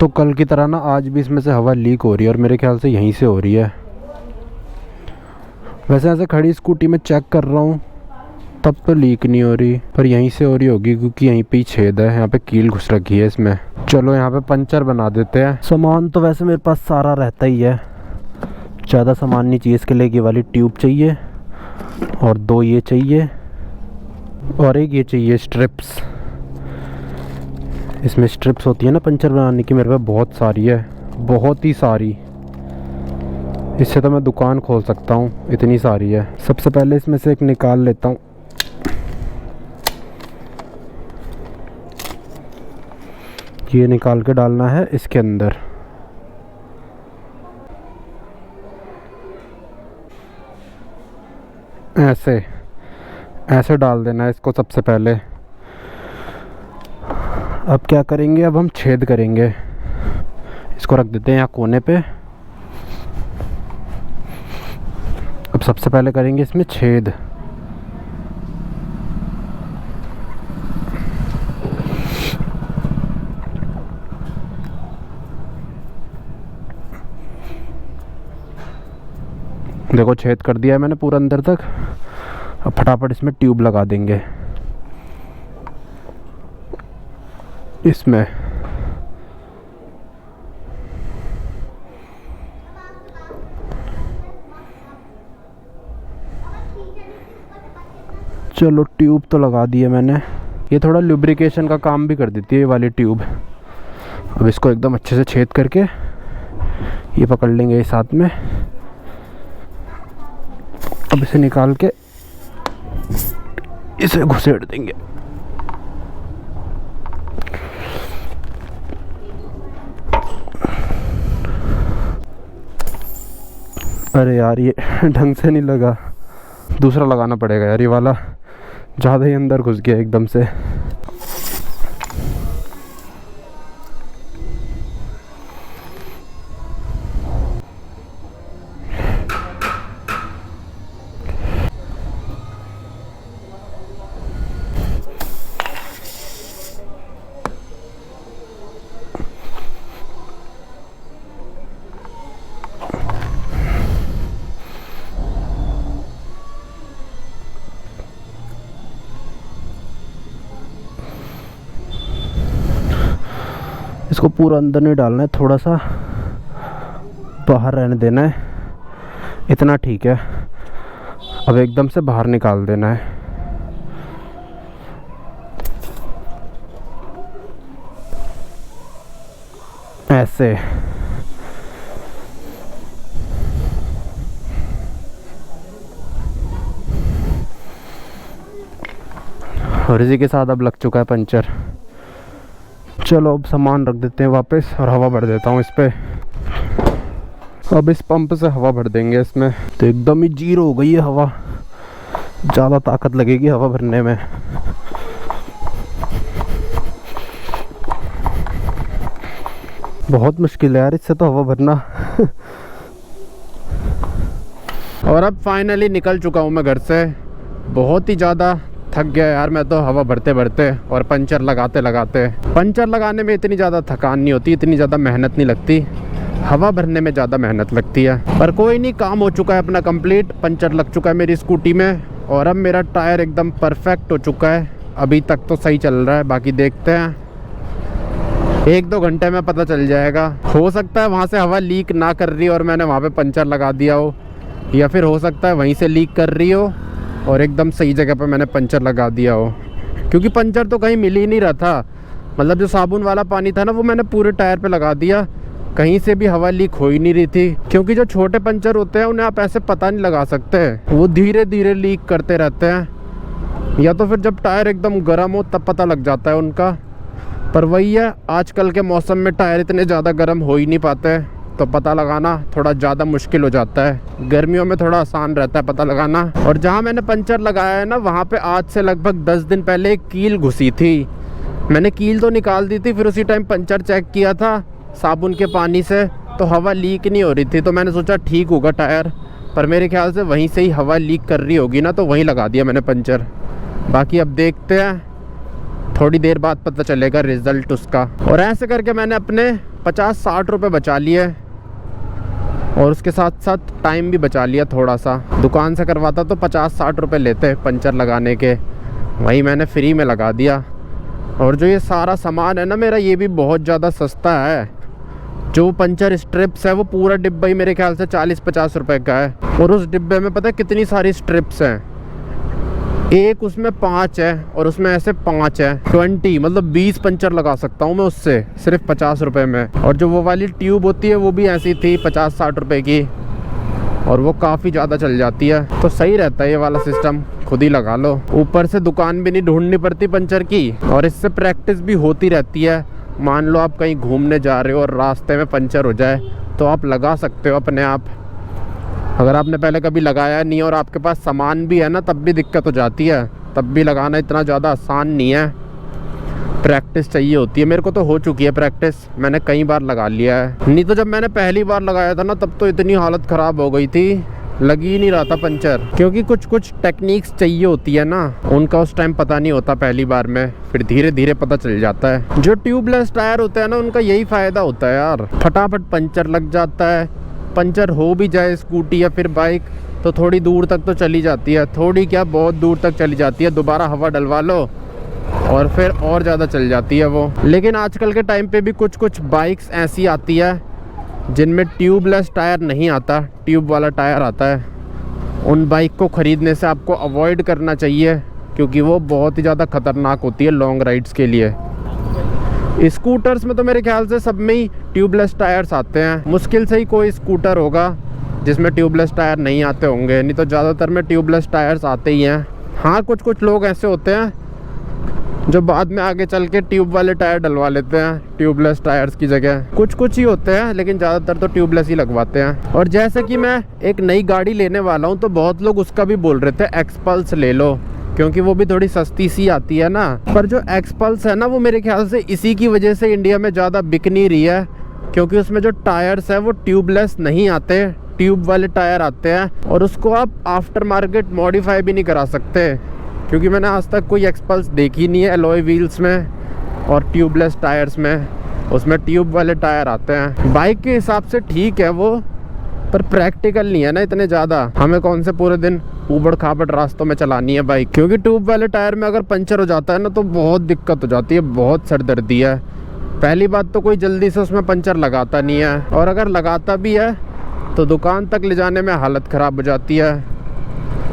तो कल की तरह ना आज भी इसमें से हवा लीक हो रही है और मेरे ख्याल से यहीं से हो रही है। वैसे ऐसे खड़ी स्कूटी में चेक कर रहा हूँ तब तो लीक नहीं हो रही, पर यहीं से हो रही होगी क्योंकि यहीं पे ही छेद है, यहाँ पे कील घुस रखी है इसमें। चलो यहाँ पे पंचर बना देते हैं। सामान तो वैसे मेरे पास सारा रहता ही है, ज़्यादा सामान नहीं चाहिए इसके लिए। ये वाली ट्यूब चाहिए और 2 ये चाहिए और एक ये चाहिए स्ट्रिप्स। इसमें स्ट्रिप्स होती है ना पंचर बनाने की, मेरे पास बहुत सारी है, बहुत ही सारी। इससे तो मैं दुकान खोल सकता हूँ, इतनी सारी है। सबसे पहले इसमें से एक निकाल लेता हूँ। ये निकाल के डालना है इसके अंदर। ऐसे ऐसे डाल देना है इसको सबसे पहले। अब क्या करेंगे, अब हम छेद करेंगे। इसको रख देते हैं यहाँ कोने पे। अब सबसे पहले करेंगे इसमें छेद। देखो छेद कर दिया है मैंने पूरा अंदर तक। अब फटाफट इसमें ट्यूब लगा देंगे इसमें। चलो ट्यूब तो लगा दी है मैंने। ये थोड़ा लुब्रिकेशन का काम भी कर देती है ये वाली ट्यूब। अब इसको एकदम अच्छे से छेद करके ये पकड़ लेंगे ये साथ में। अब इसे निकाल के इसे घुसेड़ देंगे। अरे यार ये ढंग से नहीं लगा, दूसरा लगाना पड़ेगा यार। ये वाला ज़्यादा ही अंदर घुस गया एकदम से। इसको पूरा अंदर नहीं डालना है, थोड़ा सा बाहर रहने देना है, इतना ठीक है। अब एकदम से बाहर निकाल देना है। ऐसे और इसी के साथ अब लग चुका है पंचर। चलो अब सामान रख देते हैं वापस और हवा भर देता हूँ इस पे। अब इस पंप से हवा भर देंगे इसमें, तो एकदम ही जीरो हो गई है हवा। ज़्यादा ताकत लगेगी हवा भरने में। बहुत मुश्किल है यार इससे तो हवा भरना। और अब फाइनली निकल चुका हूँ मैं घर से। बहुत ही ज़्यादा थक गया यार मैं तो हवा भरते भरते और पंचर लगाते लगाते। पंचर लगाने में इतनी ज़्यादा थकान नहीं होती, इतनी ज़्यादा मेहनत नहीं लगती। हवा भरने में ज़्यादा मेहनत लगती है। पर कोई नहीं, काम हो चुका है अपना कंप्लीट। पंचर लग चुका है मेरी स्कूटी में और अब मेरा टायर एकदम परफेक्ट हो चुका है। अभी तक तो सही चल रहा है, बाकी देखते हैं 1-2 घंटे में पता चल जाएगा। हो सकता है वहाँ से हवा लीक ना कर रही और मैंने वहाँ पे पंचर लगा दिया हो, या फिर हो सकता है वहीं से लीक कर रही हो और एकदम सही जगह पे मैंने पंचर लगा दिया हो। क्योंकि पंचर तो कहीं मिल ही नहीं रहा था। मतलब जो साबुन वाला पानी था ना वो मैंने पूरे टायर पे लगा दिया, कहीं से भी हवा लीक हो ही नहीं रही थी। क्योंकि जो छोटे पंचर होते हैं उन्हें आप ऐसे पता नहीं लगा सकते, वो धीरे धीरे लीक करते रहते हैं। या तो फिर जब टायर एकदम गर्म हो तब पता लग जाता है उनका। पर वही है, आजकल के मौसम में टायर इतने ज़्यादा गर्म हो ही नहीं पाते, तो पता लगाना थोड़ा ज़्यादा मुश्किल हो जाता है। गर्मियों में थोड़ा आसान रहता है पता लगाना। और जहाँ मैंने पंचर लगाया है ना वहाँ पे आज से लगभग 10 दिन पहले एक कील घुसी थी। मैंने कील तो निकाल दी थी, फिर उसी टाइम पंचर चेक किया था साबुन के पानी से, तो हवा लीक नहीं हो रही थी। तो मैंने सोचा ठीक होगा टायर, पर मेरे ख्याल से वहीं से ही हवा लीक कर रही होगी ना, तो वहीं लगा दिया मैंने पंचर। बाकी अब देखते हैं, थोड़ी देर बाद पता चलेगा रिज़ल्ट उसका। और ऐसे करके मैंने अपने 50-60 रुपये बचा लिए और उसके साथ साथ टाइम भी बचा लिया थोड़ा सा। दुकान से करवाता तो 50-60 रुपये लेते पंचर लगाने के, वही मैंने फ्री में लगा दिया। और जो ये सारा सामान है ना मेरा, ये भी बहुत ज़्यादा सस्ता है। जो पंचर स्ट्रिप्स है वो पूरा डिब्बा ही मेरे ख्याल से 40-50 रुपए का है। और उस डिब्बे में पता है कितनी सारी स्ट्रिप्स हैं, एक उसमें 5 है और उसमें ऐसे 5 है, 20 मतलब 20 पंचर लगा सकता हूँ मैं उससे, सिर्फ 50 रुपए में। और जो वो वाली ट्यूब होती है वो भी ऐसी थी 50-60 रुपए की, और वो काफ़ी ज़्यादा चल जाती है। तो सही रहता है ये वाला सिस्टम, खुद ही लगा लो। ऊपर से दुकान भी नहीं ढूंढनी पड़ती पंचर की, और इससे प्रैक्टिस भी होती रहती है। मान लो आप कहीं घूमने जा रहे हो और रास्ते में पंचर हो जाए तो आप लगा सकते हो अपने आप। अगर आपने पहले कभी लगाया नहीं और आपके पास सामान भी है ना, तब भी दिक्कत हो जाती है। तब भी लगाना इतना ज़्यादा आसान नहीं है, प्रैक्टिस चाहिए होती है। मेरे को तो हो चुकी है प्रैक्टिस, मैंने कई बार लगा लिया है। नहीं तो जब मैंने पहली बार लगाया था ना, तब तो इतनी हालत ख़राब हो गई थी, लगी ही नहीं रहा था पंचर। क्योंकि कुछ टेक्निक्स चाहिए होती है ना, उनका उस टाइम पता नहीं होता पहली बार में, फिर धीरे धीरे पता चल जाता है। जो ट्यूबलेस टायर होते हैं ना, उनका यही फ़ायदा होता है यार, फटाफट पंचर लग जाता है। पंचर हो भी जाए स्कूटी या फिर बाइक तो थोड़ी दूर तक तो चली जाती है, थोड़ी क्या बहुत दूर तक चली जाती है, दोबारा हवा डलवा लो और फिर और ज़्यादा चल जाती है वो। लेकिन आजकल के टाइम पे भी कुछ बाइक्स ऐसी आती है जिनमें ट्यूबलेस टायर नहीं आता, ट्यूब वाला टायर आता है। उन बाइक को ख़रीदने से आपको अवॉइड करना चाहिए, क्योंकि वो बहुत ही ज़्यादा ख़तरनाक होती है लॉन्ग राइड्स के लिए। स्कूटर्स में तो मेरे ख्याल से सब में ही ट्यूबलेस टायर्स आते हैं, मुश्किल से ही कोई स्कूटर होगा जिसमें ट्यूबलेस टायर नहीं आते होंगे, नहीं तो ज़्यादातर में ट्यूबलेस टायर्स आते ही हैं। हाँ, कुछ लोग ऐसे होते हैं जो बाद में आगे चल के ट्यूब वाले टायर डलवा लेते हैं ट्यूबलेस टायर्स की जगह। कुछ ही होते हैं, लेकिन ज़्यादातर तो ट्यूबलेस ही लगवाते हैं। और जैसे कि मैं एक नई गाड़ी लेने वाला हूँ, तो बहुत लोग उसका भी बोल रहे थे एक्सपल्स ले लो, क्योंकि वो भी थोड़ी सस्ती सी आती है ना। पर जो एक्सपल्स है ना, वो मेरे ख्याल से इसी की वजह से इंडिया में ज़्यादा बिक नहीं रही है, क्योंकि उसमें जो टायर्स है वो ट्यूबलेस नहीं आते, ट्यूब वाले टायर आते हैं। और उसको आप आफ्टर मार्केट मॉडिफाई भी नहीं करा सकते, क्योंकि मैंने आज तक कोई एक्सपल्स देखी नहीं है एलॉय व्हील्स में और ट्यूबलेस टायर्स में। उसमें ट्यूब वाले टायर आते हैं। बाइक के हिसाब से ठीक है वो, पर प्रैक्टिकल नहीं है ना इतने ज़्यादा। हमें कौन से पूरे दिन ऊबड़ खाबड़ रास्तों में चलानी है बाइक, क्योंकि ट्यूब वाले टायर में अगर पंचर हो जाता है ना, तो बहुत दिक्कत हो जाती है, बहुत सरदर्दी है। पहली बात तो कोई जल्दी से उसमें पंचर लगाता नहीं है, और अगर लगाता भी है तो दुकान तक ले जाने में हालत ख़राब हो जाती है।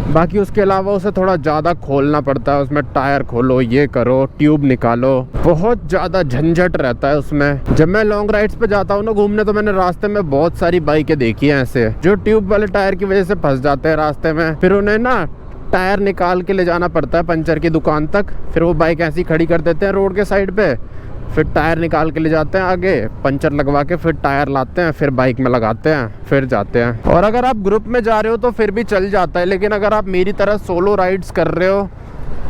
बाकी उसके अलावा उसे थोड़ा ज़्यादा खोलना पड़ता है, उसमें टायर खोलो, ये करो, ट्यूब निकालो, बहुत ज़्यादा झंझट रहता है उसमें। जब मैं लॉन्ग राइड्स पे जाता हूँ ना घूमने, तो मैंने रास्ते में बहुत सारी बाइकें देखी हैं ऐसे, जो ट्यूब वाले टायर की वजह से फंस जाते हैं रास्ते में। फिर उन्हें ना टायर निकाल के ले जाना पड़ता है पंचर की दुकान तक, फिर वो बाइक ऐसी खड़ी कर देते हैं रोड के साइड पे, फिर टायर निकाल के ले जाते हैं आगे, पंचर लगवा के फिर टायर लाते हैं, फिर बाइक में लगाते हैं, फिर जाते हैं। और अगर आप ग्रुप में जा रहे हो तो फिर भी चल जाता है, लेकिन अगर आप मेरी तरह सोलो राइड्स कर रहे हो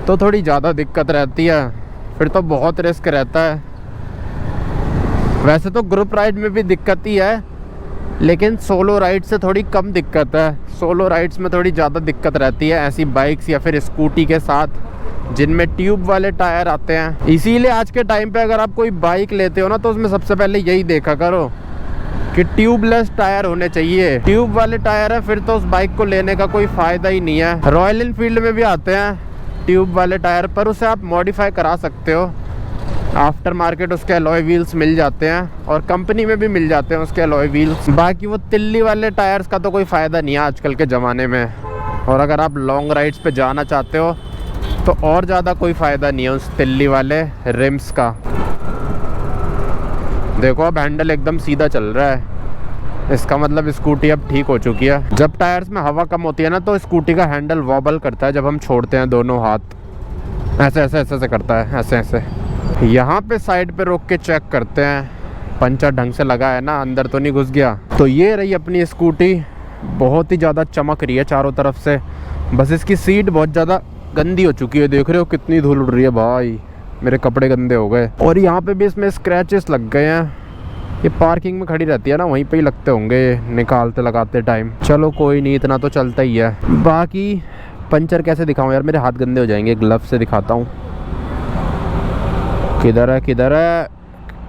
तो थोड़ी ज़्यादा दिक्कत रहती है, फिर तो बहुत रिस्क रहता है। वैसे तो ग्रुप राइड में भी दिक्कत ही है, लेकिन सोलो राइड से थोड़ी कम दिक्कत है। सोलो राइड्स में थोड़ी ज़्यादा दिक्कत रहती है ऐसी बाइक्स या फिर स्कूटी के साथ जिनमें ट्यूब वाले टायर आते हैं। इसीलिए आज के टाइम पे अगर आप कोई बाइक लेते हो ना, तो उसमें सबसे पहले यही देखा करो कि ट्यूबलेस टायर होने चाहिए। ट्यूब वाले टायर है फिर तो उस बाइक को लेने का कोई फ़ायदा ही नहीं है। रॉयल एनफील्ड में भी आते हैं ट्यूब वाले टायर, पर उसे आप मॉडिफाई करा सकते हो, आफ्टर मार्केट उसके अलॉय व्हील्स मिल जाते हैं, और कंपनी में भी मिल जाते हैं उसके अलॉय व्हील्स। बाकी वो तिल्ली वाले टायर्स का तो कोई फ़ायदा नहीं है आजकल के ज़माने में। और अगर आप लॉन्ग राइड्स पे जाना चाहते हो तो और ज़्यादा कोई फ़ायदा नहीं है उस तिल्ली वाले रिम्स का। देखो अब हैंडल एकदम सीधा चल रहा है, इसका मतलब स्कूटी अब ठीक हो चुकी है। जब टायर्स में हवा कम होती है ना, तो स्कूटी का हैंडल वॉबल करता है जब हम छोड़ते हैं दोनों हाथ, ऐसे ऐसे ऐसे ऐसे करता है, ऐसे ऐसे। यहाँ पे साइड पे रोक के चेक करते हैं पंचर ढंग से लगा है ना, अंदर तो नहीं घुस गया। तो ये रही अपनी स्कूटी, बहुत ही ज़्यादा चमक रही है चारों तरफ से। बस इसकी सीट बहुत ज़्यादा गंदी हो चुकी है, देख रहे हो कितनी धूल उड़ रही है भाई, मेरे कपड़े गंदे हो गए। और यहाँ पे भी इसमें स्क्रैचेस लग गए हैं, ये पार्किंग में खड़ी रहती है ना, वहीं पे ही लगते होंगे निकालते लगाते टाइम। चलो कोई नहीं, इतना तो चलता ही है। बाकी पंचर कैसे दिखाऊं यार, मेरे हाथ गंदे हो जाएंगे, ग्लव से दिखाता हूँ। किधर है किधर है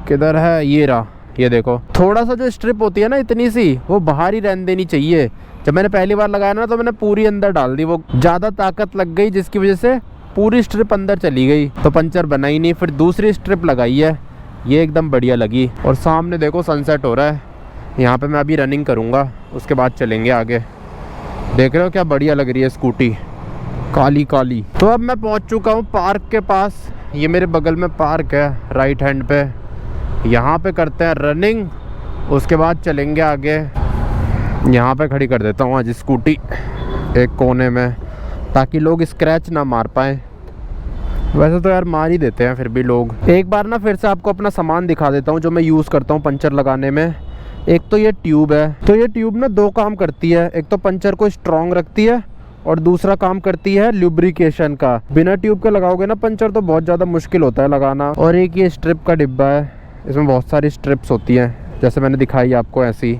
किधर है, ये रहा, ये देखो, थोड़ा सा जो स्ट्रिप होती है ना इतनी सी, वो बाहर ही रहने देनी चाहिए। जब मैंने पहली बार लगाया ना तो मैंने पूरी अंदर डाल दी, वो ज़्यादा ताकत लग गई जिसकी वजह से पूरी स्ट्रिप अंदर चली गई, तो पंचर बना ही नहीं। फिर दूसरी स्ट्रिप लगाई है, ये एकदम बढ़िया लगी। और सामने देखो सनसेट हो रहा है, यहाँ पे मैं अभी रनिंग करूँगा, उसके बाद चलेंगे आगे। देख रहे हो क्या बढ़िया लग रही है स्कूटी, काली काली। तो अब मैं पहुँच चुका हूँ पार्क के पास। ये मेरे बगल में पार्क है राइट हैंड पे, यहाँ पे करते हैं रनिंग, उसके बाद चलेंगे आगे। यहाँ पे खड़ी कर देता हूँ आज स्कूटी एक कोने में, ताकि लोग स्क्रैच ना मार पाए। वैसे तो यार मार ही देते हैं फिर भी लोग। एक बार ना फिर से आपको अपना सामान दिखा देता हूँ जो मैं यूज़ करता हूँ पंचर लगाने में। एक तो ये ट्यूब है, तो ये ट्यूब ना दो काम करती है, एक तो पंचर को स्ट्रॉन्ग रखती है और दूसरा काम करती है लुब्रिकेशन का। बिना ट्यूब के लगाओगे ना पंचर तो बहुत ज़्यादा मुश्किल होता है लगाना। और एक ये स्ट्रिप का डिब्बा है, इसमें बहुत सारी स्ट्रिप्स होती हैं जैसे मैंने दिखाई आपको ऐसी।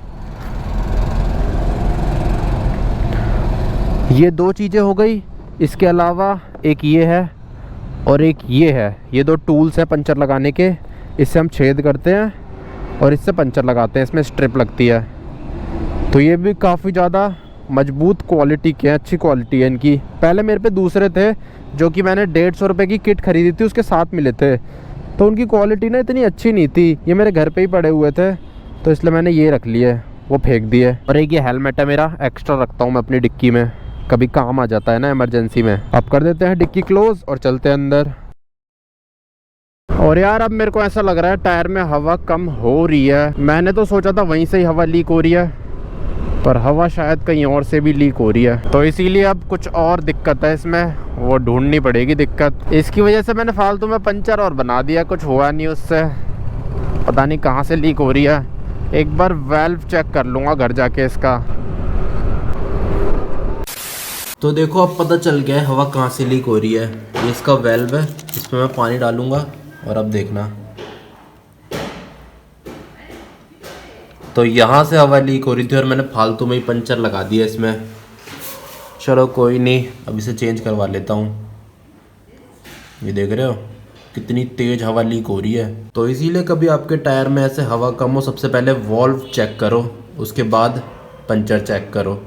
ये दो चीज़ें हो गई, इसके अलावा एक ये है और एक ये है। ये दो टूल्स हैं पंचर लगाने के, इससे हम छेद करते हैं और इससे पंचर लगाते हैं, इसमें स्ट्रिप लगती है। तो ये भी काफ़ी ज़्यादा मजबूत क्वालिटी के हैं, अच्छी क्वालिटी है इनकी। पहले मेरे पे दूसरे थे जो कि मैंने 150 रुपये की किट खरीदी थी, उसके साथ मिले थे, तो उनकी क्वालिटी ना इतनी अच्छी नहीं थी। ये मेरे घर पे ही पड़े हुए थे तो इसलिए मैंने ये रख लिए, वो फेंक दिए। और एक ये हेलमेट है मेरा, एक्स्ट्रा रखता हूँ मैं अपनी डिक्की में, कभी काम आ जाता है ना इमरजेंसी में। अब कर देते हैं डिक्की क्लोज और चलते हैं अंदर। और यार अब मेरे को ऐसा लग रहा है टायर में हवा कम हो रही है। मैंने तो सोचा था वहीं से ही हवा लीक हो रही है, पर हवा शायद कहीं और से भी लीक हो रही है, तो इसीलिए अब कुछ और दिक्कत है इसमें, वो ढूंढनी पड़ेगी दिक्कत। इसकी वजह से मैंने फालतू में पंचर और बना दिया, कुछ हुआ नहीं उससे, पता नहीं कहाँ से लीक हो रही है। एक बार वाल्व चेक कर लूँगा घर जाके इसका। तो देखो अब पता चल गया है हवा कहाँ से लीक हो रही है। ये इसका वाल्व है, इसमें मैं पानी डालूँगा और अब देखना। तो यहाँ से हवा लीक हो रही थी और मैंने फालतू में ही पंचर लगा दिया इसमें। चलो कोई नहीं, अब इसे चेंज करवा लेता हूँ। ये देख रहे हो कितनी तेज़ हवा लीक हो रही है। तो इसीलिए कभी आपके टायर में ऐसे हवा कम हो, सबसे पहले वॉल्व चेक करो, उसके बाद पंचर चेक करो।